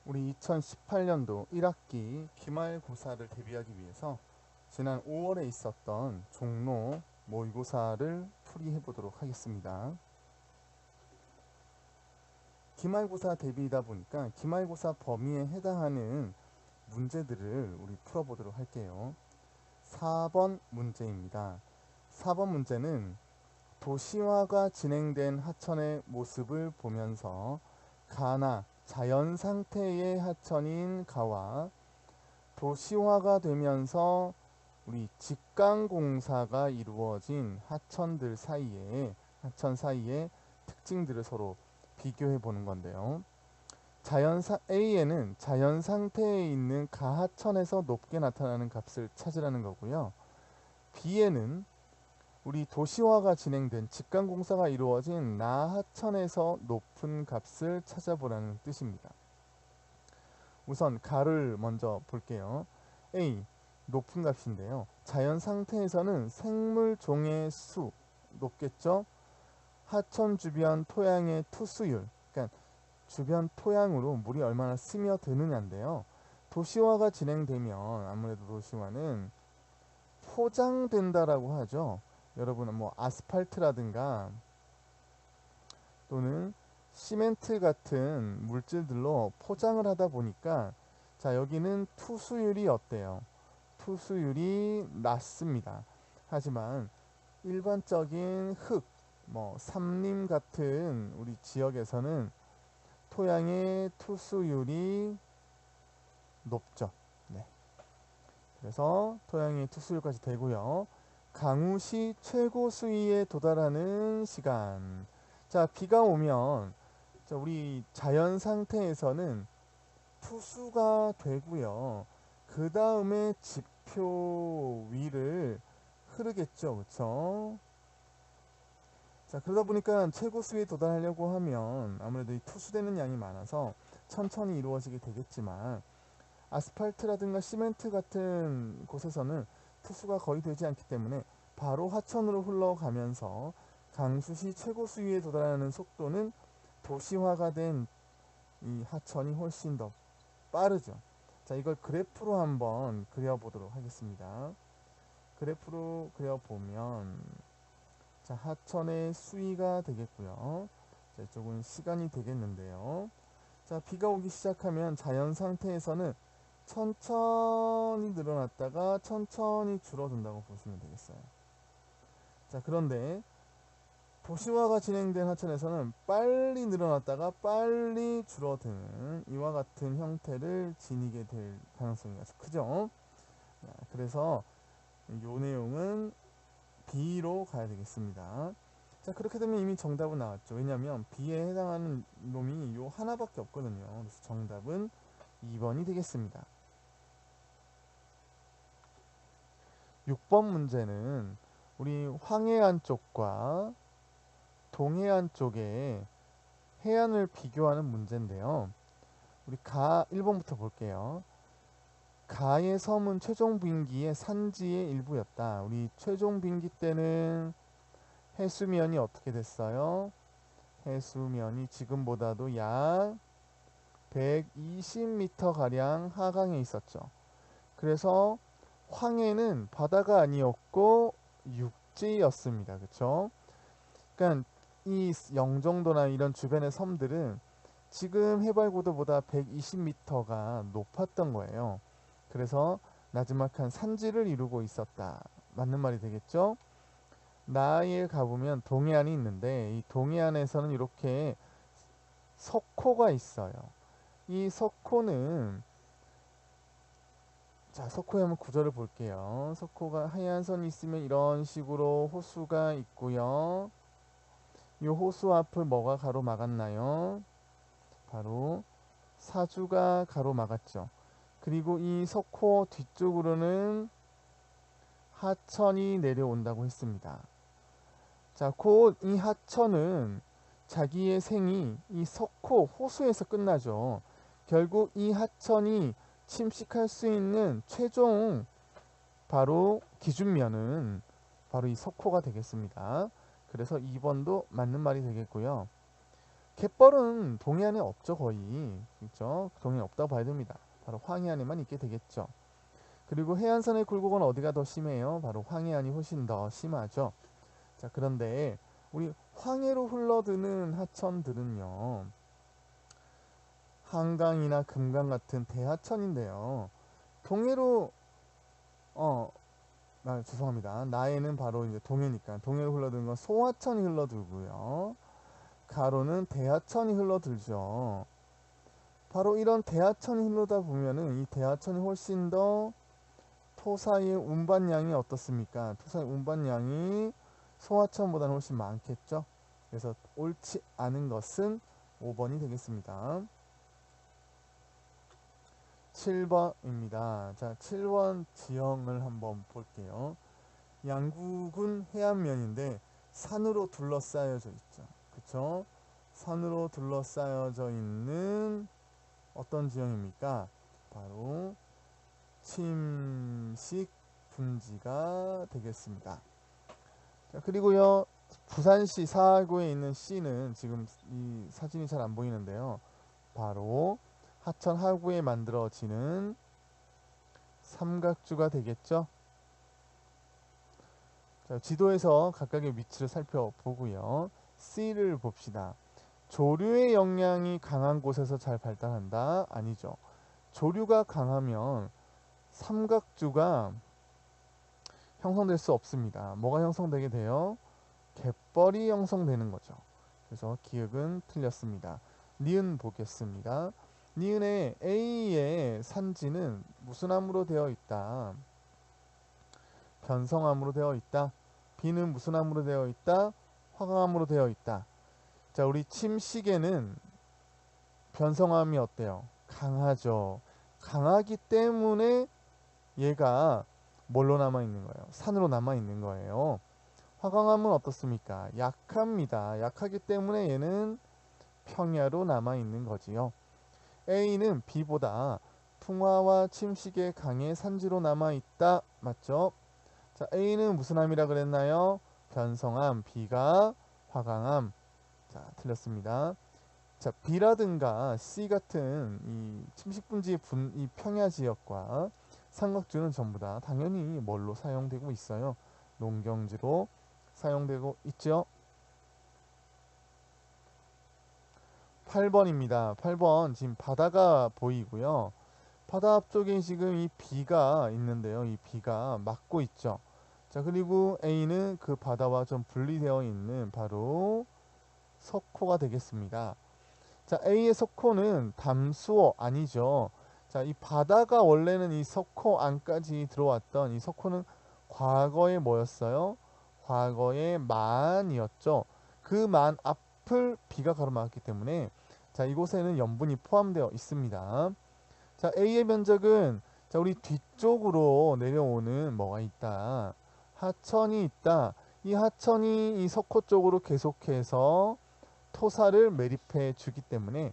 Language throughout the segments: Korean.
우리 2018년도 1학기 기말고사를 대비하기 위해서 지난 5월에 있었던 종로 모의고사를 풀이해 보도록 하겠습니다. 기말고사 대비이다 보니까 기말고사 범위에 해당하는 문제들을 우리 풀어보도록 할게요. 4번 문제입니다. 4번 문제는 도시화가 진행된 하천의 모습을 보면서 가나 자연 상태의 하천인 가와 도시화가 되면서 우리 직강공사가 이루어진 하천 사이의 특징들을 서로 비교해 보는 건데요. A에는 자연 상태에 있는 가하천에서 높게 나타나는 값을 찾으라는 거고요. B에는 우리 도시화가 진행된 직강공사가 이루어진 나하천에서 높은 값을 찾아보라는 뜻입니다. 우선 가를 먼저 볼게요. A, 높은 값인데요. 자연 상태에서는 생물 종의 수 높겠죠. 하천 주변 토양의 투수율, 그러니까 주변 토양으로 물이 얼마나 스며드느냐인데요. 도시화가 진행되면 아무래도 도시화는 포장된다라고 하죠. 여러분은 뭐 아스팔트라든가 또는 시멘트 같은 물질들로 포장을 하다 보니까 자, 여기는 투수율이 어때요? 투수율이 낮습니다. 하지만 일반적인 흙, 뭐 삼림 같은 우리 지역에서는 토양의 투수율이 높죠. 네. 그래서 토양의 투수율까지 되고요. 강우 시 최고 수위에 도달하는 시간. 자, 비가 오면 자, 우리 자연 상태에서는 투수가 되고요. 그 다음에 지표 위를 흐르겠죠. 그쵸? 자, 그러다 보니까 최고 수위에 도달하려고 하면 아무래도 이 투수되는 양이 많아서 천천히 이루어지게 되겠지만 아스팔트라든가 시멘트 같은 곳에서는 투수가 거의 되지 않기 때문에 바로 하천으로 흘러가면서 강수시 최고 수위에 도달하는 속도는 도시화가 된 이 하천이 훨씬 더 빠르죠. 자, 이걸 그래프로 한번 그려보도록 하겠습니다. 그래프로 그려보면 자, 하천의 수위가 되겠고요. 자, 이쪽은 시간이 되겠는데요. 자, 비가 오기 시작하면 자연 상태에서는 천천히 늘어났다가 천천히 줄어든다고 보시면 되겠어요. 자, 그런데 도시화가 진행된 하천에서는 빨리 늘어났다가 빨리 줄어드는 이와 같은 형태를 지니게 될 가능성이 아주 크죠. 자, 그래서 이 내용은 B로 가야 되겠습니다. 자, 그렇게 되면 이미 정답은 나왔죠. 왜냐하면 B에 해당하는 놈이 요 하나밖에 없거든요. 그래서 정답은 2번이 되겠습니다. 6번 문제는 우리 황해안 쪽과 동해안 쪽의 해안을 비교하는 문제인데요. 우리 1번부터 볼게요. 가의 섬은 최종 빙기의 산지의 일부였다. 우리 최종 빙기 때는 해수면이 어떻게 됐어요? 해수면이 지금보다도 약 120m 가량 하강에 있었죠. 그래서 황해는 바다가 아니었고 육지였습니다. 그렇죠? 그러니까 이 영종도나 이런 주변의 섬들은 지금 해발고도보다 120m가 높았던 거예요. 그래서 나지막한 산지를 이루고 있었다. 맞는 말이 되겠죠? 나아에 가보면 동해안이 있는데 이 동해안에서는 이렇게 석호가 있어요. 이 석호는 자, 석호에 한번 구절을 볼게요. 석호가 하얀 선이 있으면 이런 식으로 호수가 있고요. 이 호수 앞을 뭐가 가로막았나요? 바로 사주가 가로막았죠. 그리고 이 석호 뒤쪽으로는 하천이 내려온다고 했습니다. 자, 곧 이 하천은 자기의 생이 이 석호 호수에서 끝나죠. 결국 이 하천이 침식할 수 있는 최종 바로 기준면은 바로 이 석호가 되겠습니다. 그래서 2번도 맞는 말이 되겠고요. 갯벌은 동해안에 없죠, 거의. 그렇죠? 동해안에 없다고 봐야 됩니다. 바로 황해안에만 있게 되겠죠. 그리고 해안선의 굴곡은 어디가 더 심해요? 바로 황해안이 훨씬 더 심하죠. 자, 그런데 우리 황해로 흘러드는 하천들은요, 한강이나 금강 같은 대하천인데요. 동해로 죄송합니다. 나해는 바로 이제 동해니까 동해로 흘러드는 건 소하천이 흘러들고요. 가로는 대하천이 흘러들죠. 바로 이런 대하천이 흘러다 보면은 이 대하천이 훨씬 더 토사의 운반량이 어떻습니까? 토사의 운반량이 소하천보다는 훨씬 많겠죠. 그래서 옳지 않은 것은 5번이 되겠습니다. 7번입니다. 자, 7번 지형을 한번 볼게요. 양국은 해안면인데 산으로 둘러싸여져 있죠. 그쵸? 산으로 둘러싸여져 있는 어떤 지형입니까? 바로 침식 분지가 되겠습니다. 자, 그리고요, 부산시 사구에 있는 시는 지금 이 사진이 잘 안 보이는데요. 바로 하천 하구에 만들어지는 삼각주가 되겠죠. 자, 지도에서 각각의 위치를 살펴보고요. C를 봅시다. 조류의 역량이 강한 곳에서 잘 발달한다? 아니죠. 조류가 강하면 삼각주가 형성될 수 없습니다. 뭐가 형성되게 돼요? 갯벌이 형성되는 거죠. 그래서 기억은 틀렸습니다. 니은 보겠습니다. 니은의 A의 산지는 무슨 함으로 되어 있다? 변성함으로 되어 있다. B는 무슨 함으로 되어 있다? 화강함으로 되어 있다. 자, 우리 침식에는 변성함이 어때요? 강하죠. 강하기 때문에 얘가 뭘로 남아 있는 거예요? 산으로 남아 있는 거예요. 화강암은 어떻습니까? 약합니다. 약하기 때문에 얘는 평야로 남아 있는 거지요. A는 B보다 풍화와 침식에 강해 산지로 남아 있다. 맞죠? 자, A는 무슨 암이라 그랬나요? 변성암. B가 화강암. 자, 틀렸습니다. 자, B라든가 C 같은 이 침식분지의 이 평야 지역과 삼각주는 전부 다 당연히 뭘로 사용되고 있어요? 농경지로 사용되고 있죠. 8번입니다. 8번 지금 바다가 보이고요. 바다 앞쪽에 지금 이 B가 있는데요. 이 B가 막고 있죠. 자, 그리고 A는 그 바다와 좀 분리되어 있는 바로 석호가 되겠습니다. 자, A의 석호는 담수어 아니죠. 자, 이 바다가 원래는 이 석호 안까지 들어왔던 이 석호는 과거에 뭐였어요? 과거에 만이었죠. 그 만 앞을 B가 가로막았기 때문에 자, 이곳에는 염분이 포함되어 있습니다. 자, A의 면적은 자, 우리 뒤쪽으로 내려오는 뭐가 있다. 하천이 있다. 이 하천이 이 석호 쪽으로 계속해서 토사를 매립해 주기 때문에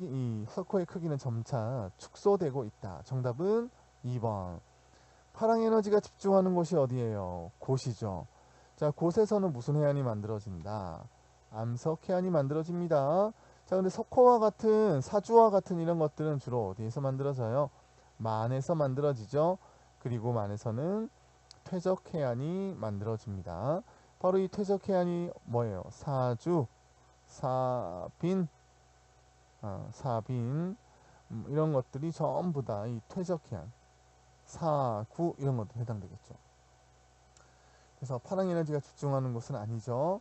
이 석호의 크기는 점차 축소되고 있다. 정답은 2번. 파랑 에너지가 집중하는 곳이 어디예요? 곳이죠. 자, 곳에서는 무슨 해안이 만들어진다? 암석 해안이 만들어집니다. 자, 근데 석호와 같은 사주와 같은 이런 것들은 주로 어디에서 만들어져요? 만에서 만들어지죠. 그리고 만에서는 퇴적 해안이 만들어집니다. 바로 이 퇴적 해안이 뭐예요? 사주, 사빈, 사빈 이런 것들이 전부 다 이 퇴적해안, 사구 이런 것들 해당되겠죠. 그래서 파랑 에너지가 집중하는 곳은 아니죠.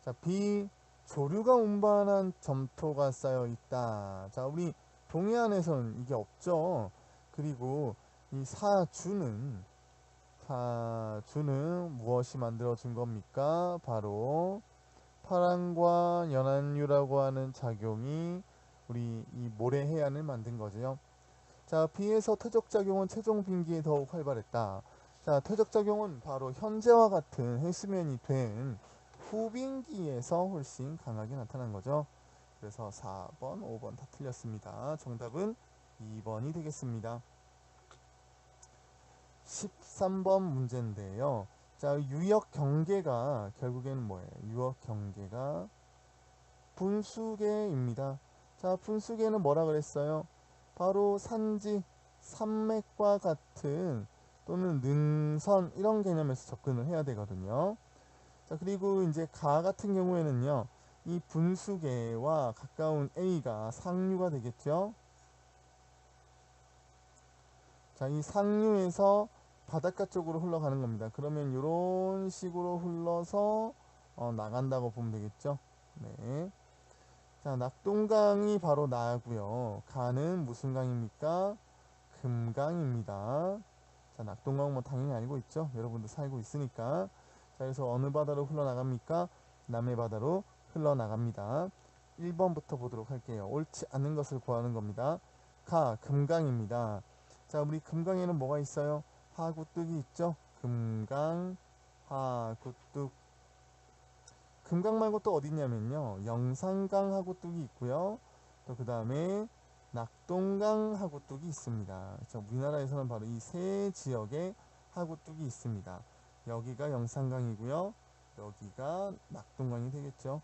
자, B 조류가 운반한 점토가 쌓여 있다. 자, 우리 동해안에서는 이게 없죠. 그리고 이 사주는 무엇이 만들어진 겁니까? 바로 파랑과 연안유라고 하는 작용이 우리 이 모래 해안을 만든 거죠. 자, B에서 퇴적작용은 최종 빙기에 더욱 활발했다. 자, 퇴적작용은 바로 현재와 같은 해수면이 된 후빙기에서 훨씬 강하게 나타난 거죠. 그래서 4번, 5번 다 틀렸습니다. 정답은 2번이 되겠습니다. 13번 문제인데요. 자, 유역 경계가 결국에는 뭐예요? 유역 경계가 분수계입니다. 자, 분수계는 뭐라 그랬어요? 바로 산지, 산맥과 같은 또는 능선 이런 개념에서 접근을 해야 되거든요. 자, 그리고 이제 가 같은 경우에는요, 이 분수계와 가까운 A가 상류가 되겠죠. 자, 이 상류에서 바닷가 쪽으로 흘러가는 겁니다. 그러면 이런 식으로 흘러서 나간다고 보면 되겠죠. 네. 자, 낙동강이 바로 나고요. 가는 무슨 강입니까? 금강입니다. 자, 낙동강 뭐 당연히 알고 있죠. 여러분들 살고 있으니까. 자, 그래서 어느 바다로 흘러나갑니까? 남해 바다로 흘러나갑니다. 1번부터 보도록 할게요. 옳지 않은 것을 구하는 겁니다. 가, 금강입니다. 자, 우리 금강에는 뭐가 있어요? 하구뚝이 있죠? 금강, 하구뚝. 금강 말고 또 어디 있냐면요. 영산강 하구뚝이 있고요. 또 그 다음에 낙동강 하구뚝이 있습니다. 그래서 우리나라에서는 바로 이 세 지역에 하구뚝이 있습니다. 여기가 영산강이고요. 여기가 낙동강이 되겠죠.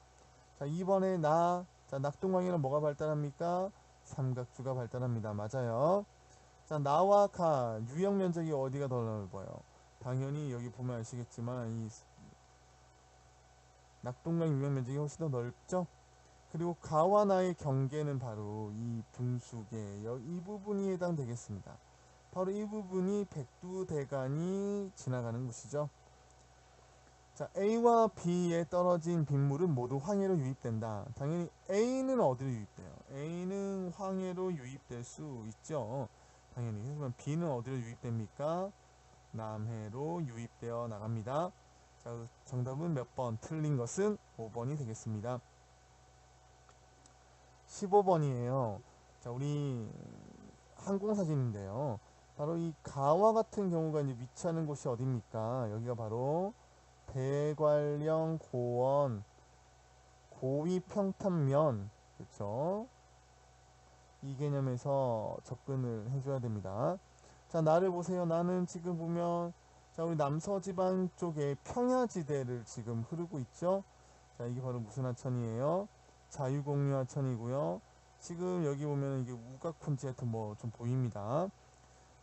자, 이번에 자, 낙동강에는 뭐가 발달합니까? 삼각주가 발달합니다. 맞아요. 자, 나와 가 유역 면적이 어디가 더 넓어요? 당연히 여기 보면 아시겠지만 이 낙동강 유역 면적이 훨씬 더 넓죠? 그리고 가와 나의 경계는 바로 이 분수계 이 부분이 해당되겠습니다. 바로 이 부분이 백두대간이 지나가는 곳이죠. 자, A와 B에 떨어진 빗물은 모두 황해로 유입된다. 당연히 A는 어디로 유입돼요? A는 황해로 유입될 수 있죠. 당연히. 그러면 B는 어디로 유입됩니까? 남해로 유입되어 나갑니다. 자, 정답은 몇 번? 틀린 것은 5번이 되겠습니다. 15번이에요. 자, 우리 항공사진인데요. 바로 이 가와 같은 경우가 이제 위치하는 곳이 어디입니까? 여기가 바로 대관령 고원 고위 평탄면 그렇죠? 이 개념에서 접근을 해줘야 됩니다. 자, 나를 보세요. 나는 지금 보면 자, 우리 남서지방 쪽에 평야지대를 지금 흐르고 있죠. 자, 이게 바로 무슨 하천이에요? 자유공유 하천이고요. 지금 여기 보면 이게 우가쿤지 하여튼 뭐 좀 보입니다.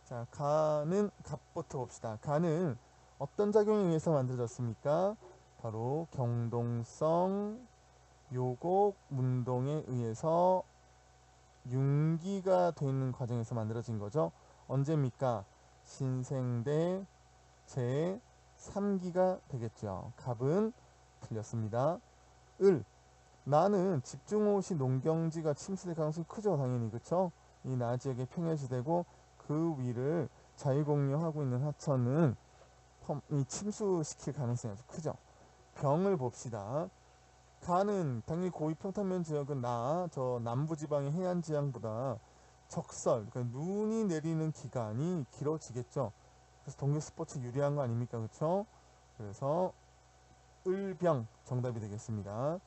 자, 가는 갑부터 봅시다. 가는 어떤 작용에 의해서 만들어졌습니까? 바로 경동성 요곡 운동에 의해서 융기가 되는 과정에서 만들어진 거죠. 언제입니까? 신생대 제 3기가 되겠죠. 갑은 틀렸습니다. 을 나는 집중호우시 농경지가 침수될 가능성이 크죠. 당연히 그쵸? 이 나 지역의 평야지대고 그 위를 자유공유하고 있는 하천은 이 침수시킬 가능성이 아주 크죠. 병을 봅시다. 가는 당연히 고위 평탄면 지역은 저 남부지방의 해안지향보다 적설, 그러니까 눈이 내리는 기간이 길어지겠죠. 그래서 동계 스포츠 유리한 거 아닙니까? 그쵸? 그래서 을병 정답이 되겠습니다.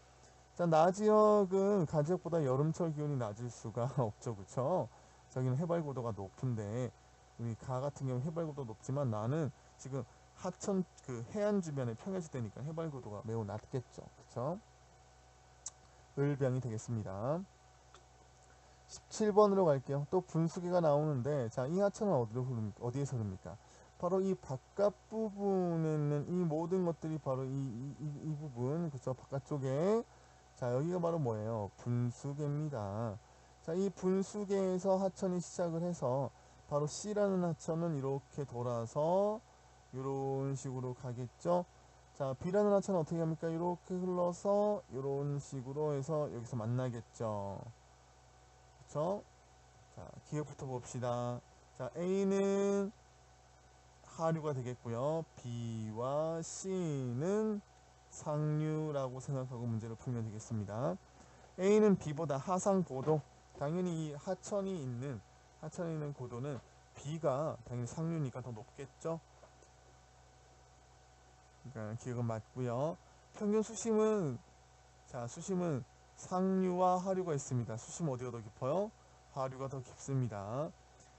자, 나 지역은 가 지역보다 여름철 기온이 낮을 수가 없죠. 그쵸? 저기는 해발고도가 높은데 우리 가 같은 경우 해발고도 높지만 나는 지금 하천 그 해안 주변의 평야지대니까 해발고도가 매우 낮겠죠. 그쵸? 을병이 되겠습니다. 17번으로 갈게요. 또 분수기가 나오는데 자, 이 하천은 어디에서 흐릅니까? 바로 이 바깥 부분에 있는 이 모든 것들이 바로 이 부분 그쵸? 바깥쪽에 자, 여기가 바로 뭐예요? 분수계입니다. 자, 이 분수계에서 하천이 시작을 해서 바로 C라는 하천은 이렇게 돌아서 이런 식으로 가겠죠. 자, B라는 하천은 어떻게 합니까? 이렇게 흘러서 이런 식으로 해서 여기서 만나겠죠. 그쵸? 자, 기억부터 봅시다. 자, A는 하류가 되겠고요. B와 C는 상류라고 생각하고 문제를 풀면 되겠습니다. A는 B보다 하상고도 당연히 이 하천이 있는 고도는 B가 당연히 상류니까 더 높겠죠. 그러니까 기억은 맞고요. 평균 수심은 자, 수심은 상류와 하류가 있습니다. 수심 어디가 더 깊어요? 하류가 더 깊습니다.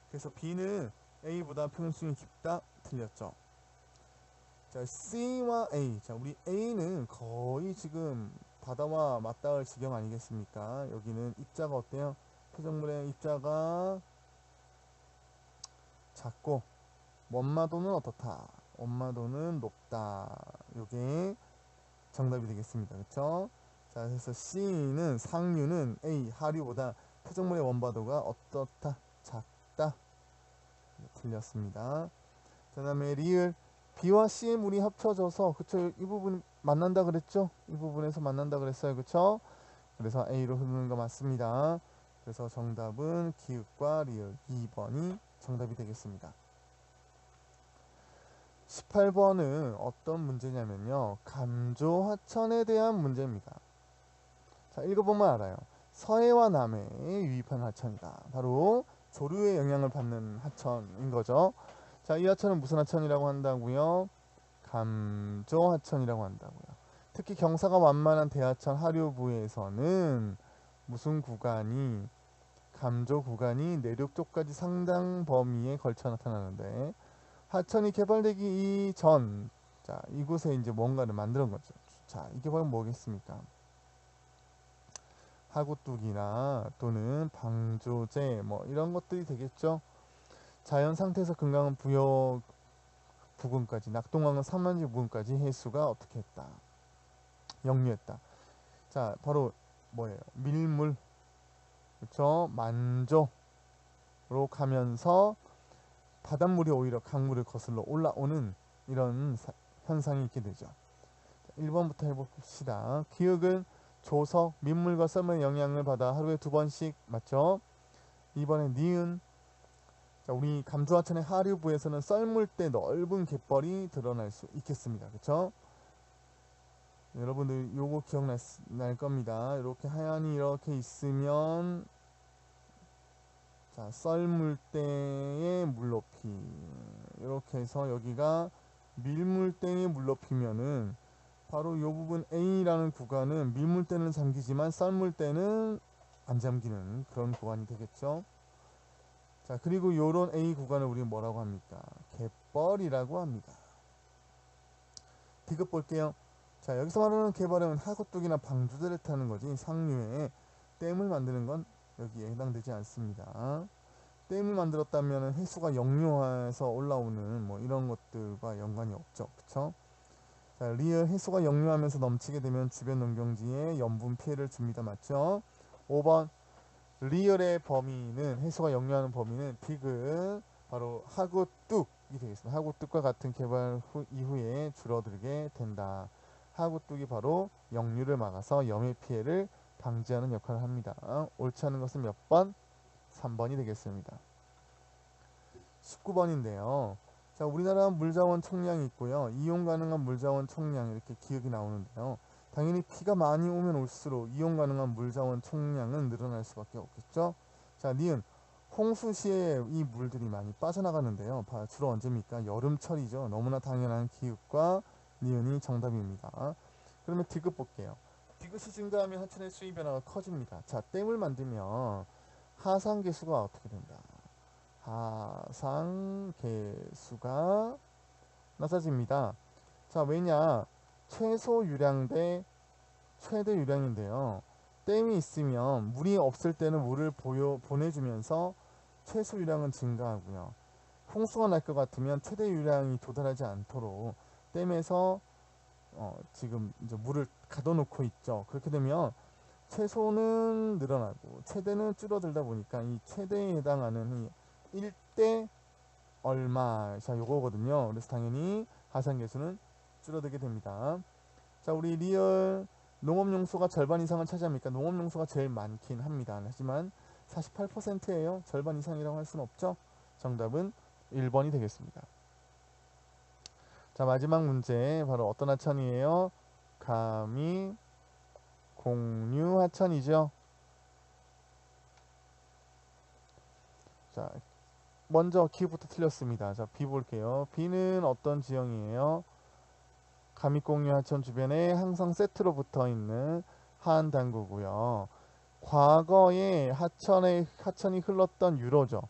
그래서 B는 A보다 평균 수심이 깊다? 틀렸죠. 자, C와 A. 자, 우리 A는 거의 지금 바다와 맞닿을 지경 아니겠습니까? 여기는 입자가 어때요? 표적물의 입자가 작고 원마도는 어떻다? 원마도는 높다. 요게 정답이 되겠습니다. 그쵸? 자, 그래서 C는 상류는 A 하류보다 표적물의 원바도가 어떻다? 작다. 틀렸습니다. 그 다음에 리을 B와 C의 물이 합쳐져서 그쵸? 이 부분 만난다 그랬죠? 이 부분에서 만난다 그랬어요. 그쵸? 그래서 A로 흐르는 거 맞습니다. 그래서 정답은 기읍과 리을 2번이 정답이 되겠습니다. 18번은 어떤 문제냐면요. 감조하천에 대한 문제입니다. 자, 읽어보면 알아요. 서해와 남해에 유입한 하천이다. 바로 조류의 영향을 받는 하천인 거죠. 자, 이 하천은 무슨 하천이라고 한다고요? 감조하천이라고 한다고요. 특히 경사가 완만한 대하천 하류부에서는 무슨 구간이 감조 구간이 내륙 쪽까지 상당 범위에 걸쳐 나타나는데 하천이 개발되기 이전 자, 이곳에 이제 뭔가를 만드는 거죠. 자, 이게 바로 뭐겠습니까? 하구뚝이나 또는 방조제 뭐 이런 것들이 되겠죠. 자연 상태에서 금강은 부여 부근까지 낙동강은 삼만지 부근까지 해수가 어떻게 했다. 역류했다. 자, 바로 뭐예요? 밀물 그렇죠? 만조로 가면서 바닷물이 오히려 강물을 거슬러 올라오는 이런 현상이 있게 되죠. 1번부터 해봅시다. 기역은 조석, 민물과 썰물의 영향을 받아 하루에 2번씩 맞죠? 2번에 니은 자, 우리 감주하천의 하류부에서는 썰물 때 넓은 갯벌이 드러날 수 있겠습니다. 그쵸? 여러분들 요거 기억날 겁니다. 이렇게 하얀이 이렇게 있으면 자, 썰물 때의 물높이 이렇게 해서 여기가 밀물 때의 물높이면은 바로 요 부분 A라는 구간은 밀물 때는 잠기지만 썰물 때는 안 잠기는 그런 구간이 되겠죠. 자, 그리고 요런 A 구간을 우리는 뭐라고 합니까? 갯벌이라고 합니다. 디귿 볼게요. 자, 여기서 말하는 갯벌은 하구뚝이나 방주대를 타는 거지 상류에 댐을 만드는 건 여기에 해당되지 않습니다. 댐을 만들었다면 해수가 역류해서 올라오는 뭐 이런 것들과 연관이 없죠. 그쵸? 자, 리을 해수가 역류하면서 넘치게 되면 주변 농경지에 염분 피해를 줍니다. 맞죠? 5번 리을의 범위는 해수가 역류하는 범위는 디귿 바로 하구뚝이 되겠습니다. 하구뚝과 같은 개발 이후에 줄어들게 된다. 하구뚝이 바로 역류를 막아서 염해 피해를 방지하는 역할을 합니다. 옳지 않은 것은 몇 번? 3번이 되겠습니다. 19번인데요. 자, 우리나라 물자원 총량이 있고요. 이용 가능한 물자원 총량 이렇게 기억이 나오는데요. 당연히 비가 많이 오면 올수록 이용 가능한 물자원 총량은 늘어날 수밖에 없겠죠. 자, 니은 홍수 시에 이 물들이 많이 빠져나가는데요. 주로 언제입니까? 여름철이죠. 너무나 당연한 기읍과 니은이 정답입니다. 그러면 디귿 볼게요. 디귿이 증가하면 하천의 수위 변화가 커집니다. 자, 댐을 만들면 하상 개수가 어떻게 된다? 하상 개수가 낮아집니다. 자, 왜냐? 최소 유량 대 최대 유량인데요. 댐이 있으면 물이 없을 때는 물을 보내주면서 최소 유량은 증가하고요. 홍수가 날 것 같으면 최대 유량이 도달하지 않도록 댐에서 지금 이제 물을 가둬놓고 있죠. 그렇게 되면 최소는 늘어나고 최대는 줄어들다 보니까 이 최대에 해당하는 이 1대 얼마 자 요거거든요. 그래서 당연히 하상개수는 줄어들게 됩니다. 자, 우리 리얼 농업용수가 절반 이상을 차지합니까? 농업용수가 제일 많긴 합니다. 하지만 48%예요. 절반 이상이라고 할 수는 없죠. 정답은 1번이 되겠습니다. 자, 마지막 문제 바로 어떤 하천이에요? 감이 공유하천이죠. 자, 먼저 기부터 틀렸습니다. 자, B 볼게요. B는 어떤 지형이에요? 감익공유 하천 주변에 항상 세트로 붙어 있는 하한 당구고요. 과거에 하천이 흘렀던 유로죠.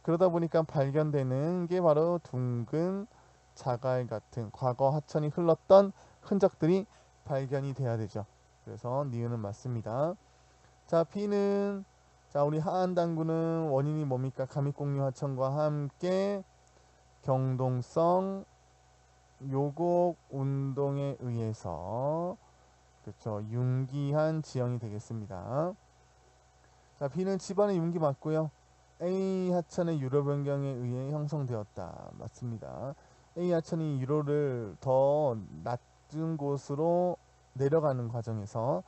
그러다 보니까 발견되는 게 바로 둥근 자갈 같은 과거 하천이 흘렀던 흔적들이 발견이 돼야 되죠. 그래서 니은은 맞습니다. 자, B는 자, 우리 하한당구는 원인이 뭡니까? 감입공유 하천과 함께 경동성 요곡 운동에 의해서 그렇죠. 융기한 지형이 되겠습니다. 자, B는 집안의 융기 맞고요. A 하천의 유로 변경에 의해 형성되었다. 맞습니다. A 하천이 유로를 더 낮은 곳으로 내려가는 과정에서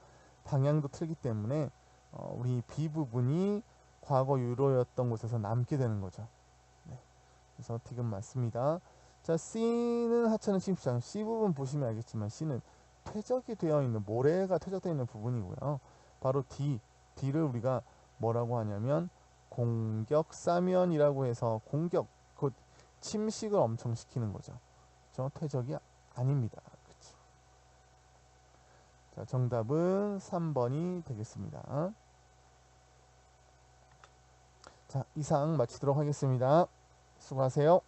방향도 틀기 때문에 우리 B 부분이 과거 유로였던 곳에서 남게 되는 거죠. 네. 그래서 D가 맞습니다. 자, C는 하천은 침수장. C 부분 보시면 알겠지만 C는 퇴적이 되어 있는 모래가 퇴적되어 있는 부분이고요. 바로 D를 우리가 뭐라고 하냐면 공격사면이라고 해서 공격, 그 침식을 엄청 시키는 거죠. 그렇죠? 퇴적이 아닙니다. 그렇죠? 자, 정답은 3번이 되겠습니다. 자, 이상 마치도록 하겠습니다. 수고하세요.